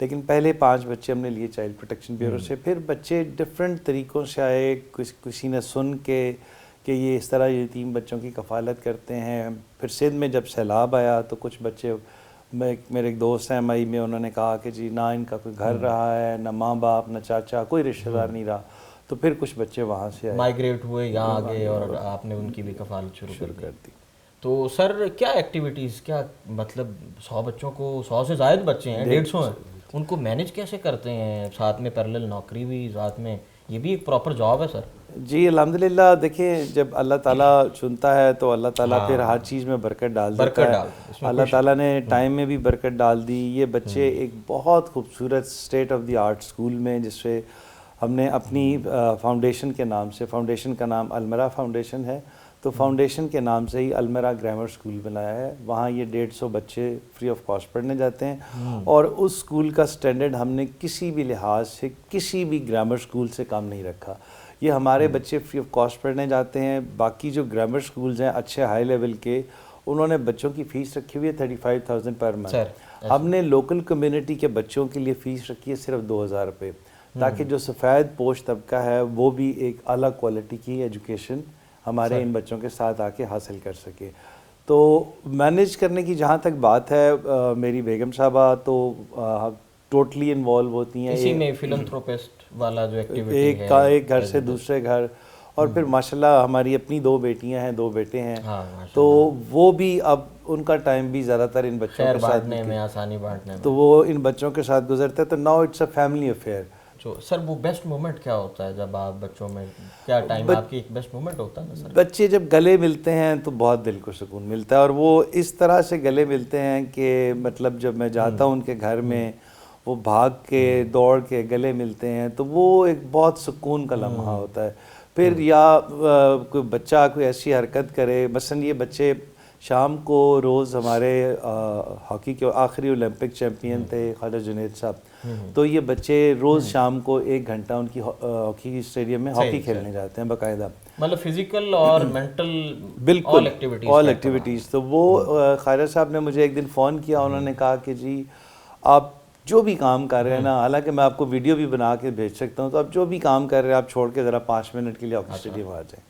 لیکن پہلے 5 بچے ہم نے لیے چائلڈ پروٹیکشن بیورو سے. پھر بچے ڈفرینٹ طریقوں سے آئے, کسی نے سن کے کہ یہ اس طرح یتیم بچوں کی کفالت کرتے ہیں. پھر سندھ میں جب سیلاب آیا تو کچھ بچے, میرے ایک دوست ہیں مئی میں, انہوں نے کہا کہ جی نہ ان کا کوئی گھر رہا ہے, نہ ماں باپ, نہ چاچا, کوئی رشتہ دار نہیں رہا. تو پھر کچھ بچے وہاں سے آئے, مائیگریٹ ہوئے یہاں آ گئے اور آپ نے ان کی بھی کفالت شروع کر دی. تو سر کیا ایکٹیویٹیز, کیا مطلب 100 بچوں کو, 100 سے زائد بچے ہیں, 150 ہیں, ان کو مینیج کیسے کرتے ہیں؟ ساتھ میں پیرلل نوکری بھی ساتھ میں, یہ بھی ایک پراپر جاب ہے سر. جی الحمدللہ, دیکھیں جب اللہ تعالیٰ چنتا ہے تو اللہ تعالیٰ پھر ہر چیز میں برکت ڈال دیتا ہے. اللہ تعالیٰ نے ٹائم میں بھی برکت ڈال دی. یہ بچے ایک بہت خوبصورت state of the art school میں, جس سے ہم نے اپنی فاؤنڈیشن کے نام سے, فاؤنڈیشن کا نام المرا فاؤنڈیشن ہے, تو فاؤنڈیشن کے نام سے ہی المرا گرامر اسکول بنایا ہے. وہاں یہ 150 بچے فری آف کاسٹ پڑھنے جاتے ہیں, اور اس اسکول کا سٹینڈرڈ ہم نے کسی بھی لحاظ سے کسی بھی گرامر اسکول سے کم نہیں رکھا. یہ ہمارے بچے فری آف کاسٹ پڑھنے جاتے ہیں. باقی جو گرامر اسکولز ہیں اچھے ہائی لیول کے, انہوں نے بچوں کی فیس رکھی ہوئی ہے 35,000 پر منتھ. ہم نے لوکل کمیونٹی کے بچوں کے لیے فیس رکھی ہے صرف 2,000 روپے, تاکہ جو سفید پوش طبقہ ہے وہ بھی ایک اعلیٰ کوالٹی کی ایجوکیشن ہمارے ان بچوں کے ساتھ آ کے حاصل کر سکے. تو مینیج کرنے کی جہاں تک بات ہے, میری بیگم صاحبہ تو ٹوٹلی انوالو ہوتی ہیں اسی میں فلنتھروپسٹ والا جو ایکٹیویٹی ہے, ایک گھر سے دوسرے گھر. اور پھر ماشاءاللہ ہماری اپنی 2 بیٹیاں ہیں, 2 بیٹے ہیں, تو وہ بھی اب ان کا ٹائم بھی زیادہ تر ان بچوں کے ساتھ میں آسانی بانٹنے میں, تو وہ ان بچوں کے ساتھ گزرتا ہے. تو now it's a family affair. Sir وہ بیسٹ مومنٹ کیا ہوتا ہے جب آپ بچوں میں, کیا ٹائم آپ کی ایک بیسٹ مومنٹ ہوتا ہے نا سر؟ بچے جب گلے ملتے ہیں تو بہت دل کو سکون ملتا ہے, اور وہ اس طرح سے گلے ملتے ہیں کہ مطلب جب میں جاتا ہوں ان کے گھر میں, وہ بھاگ کے دوڑ کے گلے ملتے ہیں, تو وہ ایک بہت سکون کا لمحہ ہوتا ہے. پھر یا کوئی بچہ کوئی ایسی حرکت کرے, مثلا یہ بچے شام کو روز, ہمارے ہاکی کے آخری اولمپک چیمپئن تھے خواجہ جنید صاحب, تو یہ بچے روز شام کو 1 گھنٹہ ان کی ہاکی اسٹیڈیم میں ہاکی کھیلنے جاتے ہیں باقاعدہ, مطلب فزیکل اور مینٹل بالکل آل ایکٹیویٹیز. تو وہ خواجہ صاحب نے مجھے ایک دن فون کیا, انہوں نے کہا کہ جی آپ جو بھی کام کر رہے ہیں نا, حالانکہ میں آپ کو ویڈیو بھی بنا کے بھیج سکتا ہوں, تو آپ جو بھی کام کر رہے ہیں آپ چھوڑ کے ذرا 5 منٹ کے لیے ہاکی اسٹیڈیم آ جائیں.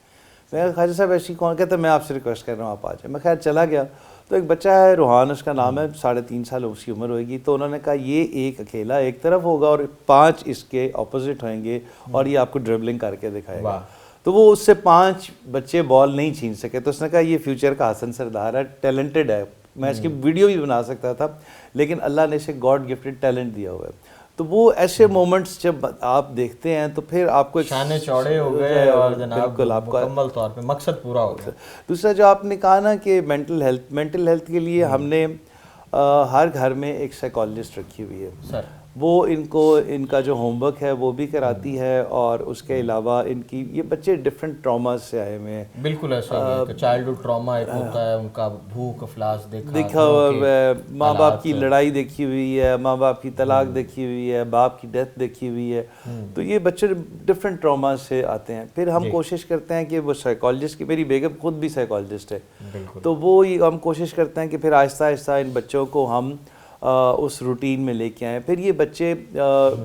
میں خواجہ صاحب ایسی کون کہتا ہے, میں آپ سے ریکویسٹ کر رہا ہوں آپ آ جائیں. میں خیر چلا گیا, تو ایک بچہ ہے روحان اس کا نام ہے, 3.5 سال اس کی عمر ہوئے گی. تو انہوں نے کہا یہ ایک اکیلا ایک طرف ہوگا اور 5 اس کے اپوزٹ ہوئیں گے, اور یہ آپ کو ڈربلنگ کر کے دکھائے گا. تو وہ اس سے 5 بچے بال نہیں چھین سکے. تو اس نے کہا یہ فیوچر کا حسن سردار ہے, ٹیلنٹڈ ہے, میں اس کی ویڈیو بھی بنا سکتا تھا, لیکن اللہ نے اسے گاڈ گفٹڈ ٹیلنٹ دیا ہوا ہے. تو وہ ایسے مومنٹس جب آپ دیکھتے ہیں تو پھر آپ کو شانے چوڑے ہو گئے, اور جناب مکمل طور پہ مقصد پورا ہو گیا. دوسرا جو آپ نے کہا نا کہ مینٹل ہیلتھ کے لیے ہم نے ہر گھر میں ایک سائیکالوجسٹ رکھی ہوئی ہے سر. وہ ان کا جو ہوم ورک ہے وہ بھی کراتی ہے, اور اس کے علاوہ ان کی, یہ بچے ڈفرینٹ ٹراماز سے آئے ہوئے ہیں. بالکل ایسا ہی ہے, چائلڈہڈ ٹراما ایک ہوتا ہے, ان کا بھوک افلاس دیکھا ہوا ہے, ماں باپ کی لڑائی دیکھی ہوئی ہے, ماں باپ کی طلاق دیکھی ہوئی ہے, باپ کی ڈیتھ دیکھی ہوئی ہے. تو یہ بچے ڈفرینٹ ٹراماز سے آتے ہیں. پھر ہم کوشش کرتے ہیں کہ وہ سائیکالوجسٹ کی, میری بیگم خود بھی سائیکالوجسٹ ہے, تو وہ ہم کوشش کرتے ہیں کہ پھر آہستہ آہستہ ان بچوں کو ہم اس روٹین میں لے کے آئیں. پھر یہ بچے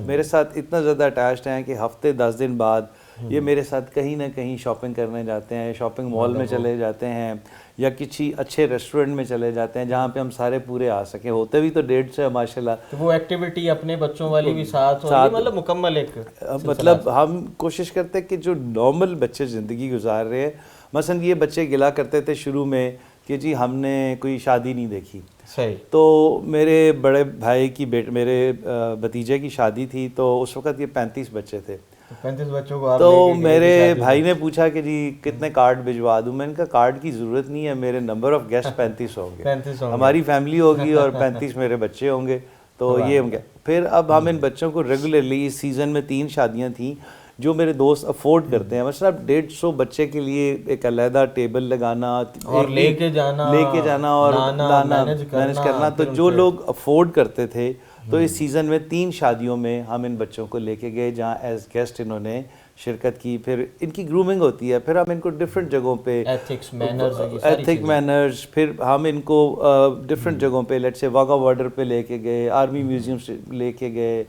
میرے ساتھ اتنا زیادہ اٹیچڈ ہیں کہ ہفتے 10 دن بعد یہ میرے ساتھ کہیں نہ کہیں شاپنگ کرنے جاتے ہیں, شاپنگ مال میں چلے جاتے ہیں, یا کسی اچھے ریسٹورنٹ میں چلے جاتے ہیں جہاں پہ ہم سارے پورے آ سکیں. ہوتے بھی تو 150 ہے ماشاء اللہ. وہ ایکٹیویٹی اپنے بچوں والی بھی ساتھ مطلب مکمل ایک, مطلب ہم کوشش کرتے ہیں کہ جو نارمل بچے زندگی گزار رہے ہیں, مثلا یہ بچے گلا کرتے تھے شروع میں کہ جی ہم نے کوئی شادی نہیں دیکھی. صحیح. تو میرے بڑے بھائی کی میرے بھتیجے کی شادی تھی, تو اس وقت یہ 35 بچے تھے. 35 بچوں کو تو میرے بھائی نے پوچھا کہ جی کتنے کارڈ بھجوا دوں. میں نے کہا کارڈ کی ضرورت نہیں ہے, میرے نمبر آف گیسٹ 35 ہوں گے, ہماری فیملی ہوگی اور 35 میرے بچے ہوں گے, تو یہ ہوں گے. پھر اب ہم ان بچوں کو ریگولرلی, اس سیزن میں 3 شادیاں تھیں جو میرے دوست افورڈ کرتے ہیں. مثلا 150 بچے کے لیے ایک علیحدہ ٹیبل لگانا اور لے کے جانا اور لانا مینیج کرنا, تو جو لوگ افورڈ کرتے تھے, تو اس سیزن میں 3 شادیوں میں ہم ان بچوں کو لے کے گئے جہاں ایز گیسٹ انہوں نے شرکت کی. پھر ان کی گرومنگ ہوتی ہے, پھر ہم ان کو ڈفرینٹ جگہوں پہ ایتھکس مینرز ایتھک مینرز, پھر ہم ان کو ڈفرینٹ جگہوں پہ لیٹ سے واگا بارڈر پہ لے کے گئے, آرمی میوزیم سے لے کے گئے,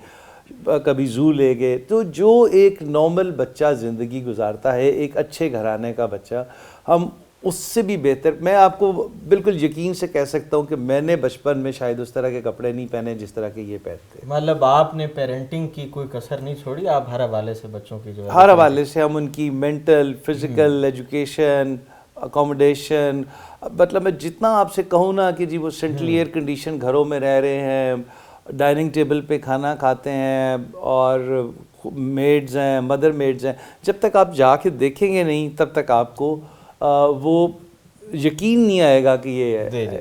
کبھی زو لے گئے. تو جو ایک نارمل بچہ زندگی گزارتا ہے, ایک اچھے گھرانے کا بچہ, ہم اس سے بھی بہتر. میں آپ کو بالکل یقین سے کہہ سکتا ہوں کہ میں نے بچپن میں شاید اس طرح کے کپڑے نہیں پہنے جس طرح کے یہ پہنتے. مطلب آپ نے پیرنٹنگ کی کوئی کسر نہیں چھوڑی, آپ ہر حوالے سے بچوں کی جو ہے ہر حوالے سے ہم ان کی مینٹل, فزیکل, ایجوکیشن, اکوموڈیشن, مطلب میں جتنا آپ سے کہوں نا کہ جی وہ سینٹرلی ایئر کنڈیشن گھروں میں رہ رہے ہیں, ڈائننگ ٹیبل پہ کھانا کھاتے ہیں, اور میڈز ہیں, مدر میڈز ہیں, جب تک آپ جا کے دیکھیں گے نہیں تب تک آپ کو وہ یقین نہیں آئے گا کہ یہ ہے.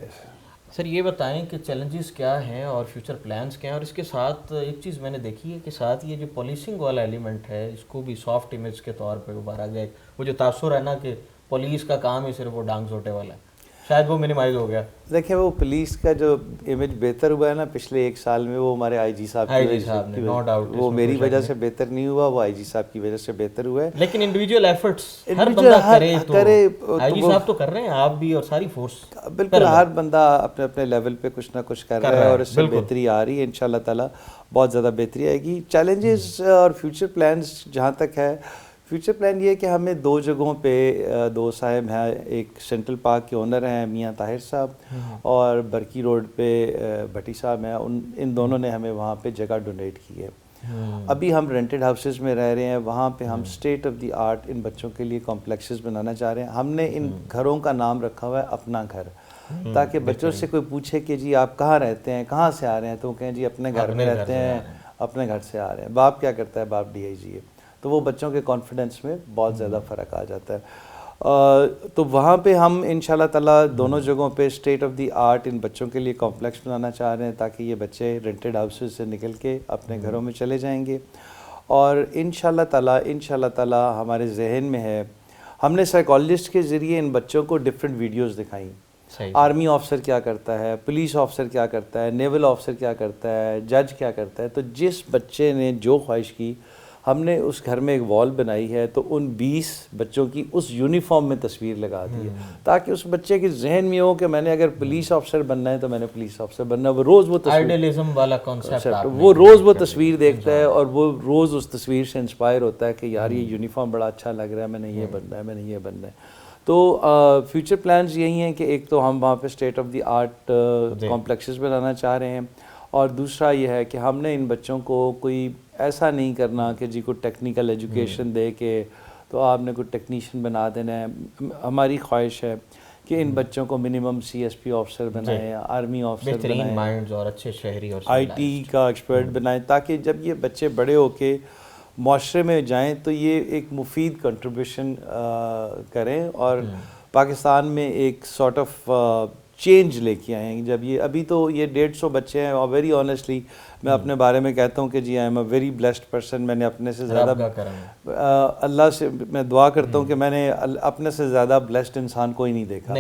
سر یہ بتائیں کہ چیلنجز کیا ہیں اور فیوچر پلانز کیا ہیں, اور اس کے ساتھ ایک چیز میں نے دیکھی ہے کہ ساتھ یہ جو پولیسنگ والا ایلیمنٹ ہے اس کو بھی سافٹ امیج کے طور پہ ابھارا گیا. وہ جو تاثر ہے نا کہ پولیس کا کام ہی صرف وہ ڈانگ سوٹے والا ہے, شاید وہ منیمائز ہو گیا. دیکھیں وہ پولیس کا جو امیج بہتر ہوا ہے نا پچھلے 1 سال میں, وہ ہمارے آئی جی صاحب کی وجہ, وہ میری وجہ سے بہتر نہیں ہوا, وہ آئی جی صاحب کی وجہ سے بہتر ہوا ہے. لیکن انڈیویجول ایفرٹس ہر بندہ کرے, آئی جی صاحب تو کر رہے ہیں, آپ بھی اور ساری فورس. بالکل ہر بندہ اپنے اپنے لیول پہ کچھ نہ کچھ کر رہا ہے, اور اس سے بہتری آ رہی ہے. انشاءاللہ تعالیٰ بہت زیادہ بہتری آئے گی. چیلنجز اور فیوچر پلانز جہاں تک ہے, فیوچر پلان یہ ہے کہ ہمیں 2 جگہوں پہ 2 صاحب ہیں, ایک سینٹرل پارک کے اونر ہیں میاں طاہر صاحب, اور برکی روڈ پہ بھٹی صاحب ہیں, ان دونوں نے ہمیں وہاں پہ جگہ ڈونیٹ کی ہے. ابھی ہم رینٹڈ ہاؤسز میں رہ رہے ہیں, وہاں پہ ہم اسٹیٹ آف دی آرٹ ان بچوں کے لیے کمپلیکسز بنانا چاہ رہے ہیں. ہم نے ان گھروں کا نام رکھا ہوا ہے اپنا گھر, تاکہ بچوں سے کوئی پوچھے کہ جی آپ کہاں رہتے ہیں, کہاں سے آ رہے ہیں, تو وہ کہیں جی اپنے گھر میں رہتے ہیں, اپنے گھر سے آ رہے ہیں. باپ کیا کرتا ہے, باپ ڈی آئی جی ہے. تو وہ بچوں کے کانفیڈنس میں بہت زیادہ فرق آ جاتا ہے. تو وہاں پہ ہم انشاءاللہ تعالیٰ دونوں جگہوں پہ اسٹیٹ آف دی آرٹ ان بچوں کے لیے کمپلیکس بنانا چاہ رہے ہیں, تاکہ یہ بچے رینٹڈ ہاؤسز سے نکل کے اپنے گھروں میں چلے جائیں گے. اور انشاءاللہ تعالیٰ ہمارے ذہن میں ہے, ہم نے سائیکالوجسٹ کے ذریعے ان بچوں کو ڈفرینٹ ویڈیوز دکھائیں. آرمی آفسر کیا کرتا ہے, پولیس آفسر کیا کرتا ہے, نیول آفسر کیا کرتا ہے, جج کیا کرتا ہے. تو جس بچے نے جو خواہش کی, ہم نے اس گھر میں ایک وال بنائی ہے, تو ان 20 بچوں کی اس یونیفارم میں تصویر لگا دی ہے, تاکہ اس بچے کے ذہن میں ہو کہ میں نے اگر پولیس آفسر بننا ہے تو میں نے پولیس آفسر بننا ہے. وہ روز وہ آئیڈیلزم والا کانسیپٹ, وہ روز وہ تصویر دیکھتا ہے, اور وہ روز اس تصویر سے انسپائر ہوتا ہے کہ یار یہ یونیفارم بڑا اچھا لگ رہا ہے, میں نے یہ بننا ہے, میں نے یہ بننا ہے. تو فیوچر پلانز یہی ہیں کہ ایک تو ہم وہاں پہ state of the art complexes بنانا چاہ رہے ہیں, اور دوسرا یہ ہے کہ ہم نے ان بچوں کو کوئی ایسا نہیں کرنا کہ جی کوئی ٹیکنیکل ایجوکیشن دے کے تو آپ نے کوئی ٹیکنیشین بنا دینا ہے. ہماری خواہش ہے کہ ان بچوں کو minimum C S P officer بنائیں, آرمی آفسر بنائیں, مائنڈز اور اچھے شہری اور آئی ٹی کا ایکسپرٹ بنائیں, تاکہ جب یہ بچے بڑے ہو کے معاشرے میں جائیں تو یہ ایک مفید کنٹریبیوشن کریں, اور پاکستان میں ایک سارٹ آف چینج لے کے آئیں. جب یہ ابھی تو یہ 150 بچے ہیں, اور ویری آنیسٹلی میں اپنے بارے میں کہتا ہوں کہ جی I am a very blessed person. میں نے اپنے سے زیادہ اللہ سے میں دعا کرتا ہوں کہ میں نے اپنے سے زیادہ بلیسڈ انسان کوئی نہیں دیکھا.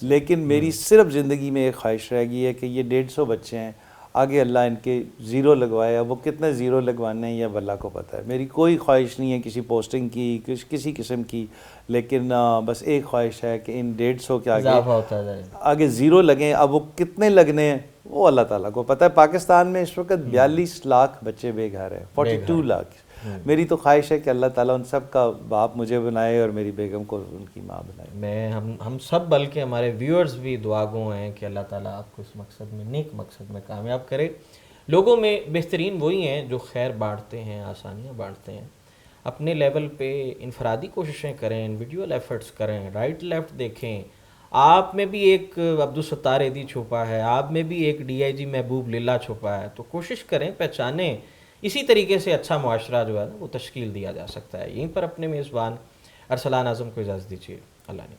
لیکن میری صرف زندگی میں ایک خواہش رہ گئی ہے کہ یہ 150 بچے ہیں, آگے اللہ ان کے 0 لگوائے. وہ کتنے 0 لگوانے ہیں یہ اللہ کو پتہ ہے. میری کوئی خواہش نہیں ہے کسی پوسٹنگ کی, کسی قسم کی, لیکن بس ایک خواہش ہے کہ ان 150 کے آگے 0 لگیں. اب وہ کتنے لگنے ہیں وہ اللہ تعالیٰ کو پتہ ہے. پاکستان میں اس وقت 42 لاکھ بچے بے گھر ہیں, 42 لاکھ. میری تو خواہش ہے کہ اللہ تعالیٰ ان سب کا باپ مجھے بنائے اور میری بیگم کو ان کی ماں بنائے. ہم سب بلکہ ہمارے ویورز بھی دعا گو ہیں کہ اللہ تعالیٰ آپ کو اس مقصد میں, نیک مقصد میں کامیاب کرے. لوگوں میں بہترین وہی ہیں جو خیر بانٹتے ہیں, آسانیاں بانٹتے ہیں. اپنے لیول پہ انفرادی کوششیں کریں, انڈیویجول ایفرٹس کریں, رائٹ لیفٹ دیکھیں. آپ میں بھی ایک عبدالستار ایدی چھپا ہے, آپ میں بھی ایک ڈی آئی جی محبوب للہ چھپا ہے. تو کوشش کریں, پہچانیں. اسی طریقے سے اچھا معاشرہ جو ہے نا وہ تشکیل دیا جا سکتا ہے. یہیں پر اپنے میزبان ارسلان اعظم کو اجازت دیجیے. اللہ نے